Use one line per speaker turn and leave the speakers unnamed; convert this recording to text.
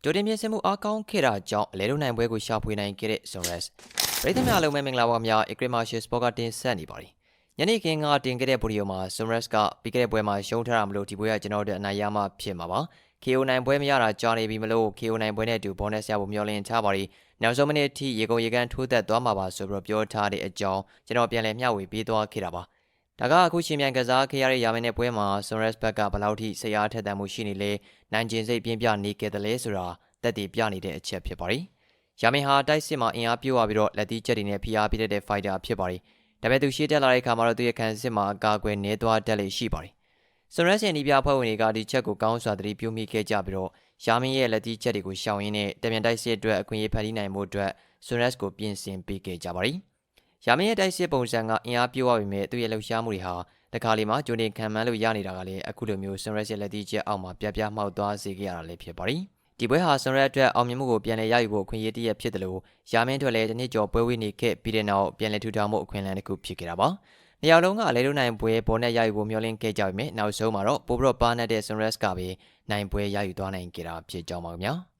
ကြိုတင်ပြင်ဆင်မှုအားကောင်းခဲ့တာကြောင့်အလဲလုံးနိုင်ပွဲကိုရှာဖွေနိုင်ခဲ့တဲ့ Sunrise ပရိသတ်များလုံးပဲမင်္ဂလာပါများ Ikrim Marshall Sport ကတင်ဆက်နေပါတယ်ညနေခင်းကတင်ခဲ့တဲ့ဗီဒီယိုမှာ Sunrise ကပြီးခဲ့တဲ့ပွဲမှာရှုံးထားတာမလို့ဒီပွဲကကျွန်တော်တို့အနိုင်ရမှဖြစ်မှာပါ KO နိုင်ပွဲမရတာကြာနေပြီမလို့ KO နိုင်ပွဲနဲ့အတူ bonus ရဖို့မျှော်လင့်ထားပါတယ်နောက်ဆုံးမိနစ်ထိရေကုန်ရေကန်းထိုးသက်သွားမှာပါဆိုပြီးပြောထားတဲ့အကြောင်းကျွန်တော်ပြန်လည်မျှဝေပေးသွားခဲ့တာပါဒါကအခုရှင်မြန်ကစားခဲ့ရတဲ့ရာမင်းတဲ့ပွဲမှာ Sunrise ဘက်ကဘယ်လောက်ထိစိတ်အားထက်သန်မှုရှိနေလဲနိုင်ကျင်စိတ်ပြင်းပြနေခဲ့တယ်လဲဆိုတာတက်တည်ပြနေတဲ့အချက်ဖြစ်ပါတယ်။ရာမင်ဟာတိုက်စစ်မှာအင်အားပြည့်ဝပြီးတော့လက်သီးချက်တွေနဲ့ဖိအားပေးတဲ့ fighter ဖြစ်ပါတယ်။ဒါပေမဲ့သူရှေ့တက်လာတဲ့အခါမှာတော့သူရဲ့ခံစစ်မှာအကာအကွယ်နည်းသွားတတ်လေရှိပါတယ်။ Sunrise ရဲ့နီးပြအဖွဲ့ဝင်တွေကဒီချက်ကိုကောင်းစွာသတိပြုမိခဲ့ကြပြီးတော့ရာမင်ရဲ့လက်သီးချက်တွေကိုရှောင်ရင်းနဲ့တပြန်တိုက်စစ်အတွက်အခွင့်အရေးဖန်တီးနိုင်မှုအတွက် Sunrise ကိုပြင်ဆင်ပေးခဲ့ကြပါတယ်။ရာမင်ရဲ့တိုက်စစ်ပုံစံကအင်အားပြည့်ဝပေမဲ့သူ့ရဲ့လှုပ်ရှားမှုတွေဟာတခါလေမှဂျိုနေခံမှန်းလို့ရနေတာကလည်းအခုလိုမျိုး Sunrise ရဲ့လက်သီးချက်အောက်မှာပြပြမှောက်သွားစေခဲ့ရတာလည်းဖြစ်ပါတယ်။ဒီပွဲဟာ Sunrise အတွက်အောင်မြင်မှုကိုပြန်လည်ရယူဖို့အခွင့်အရေးတစ်ရပ်ဖြစ်တယ်လို့ရာမင်းတို့လည်းတစ်နှစ်ကျော်ပွဲဝေးနေခဲ့ပြီးတဲ့နောက်ပြန်လည်ထူထောင်မှုအခွင့်အလမ်းတစ်ခုဖြစ်ခဲ့တာပါ။နေရာလုံးကအလဲလုံးနိုင်ပွဲပေါ်နဲ့ရယူဖို့မျှော်လင့်ခဲ့ကြပေမဲ့နောက်ဆုံးမှာတော့ပိုပြီးတော့ပါနဲ့တဲ့ Sunrise ကပဲနိုင်ပွဲရယူသွားနိုင်ခဲ့တာဖြစ်ကြောင်းပါခင်ဗျာ။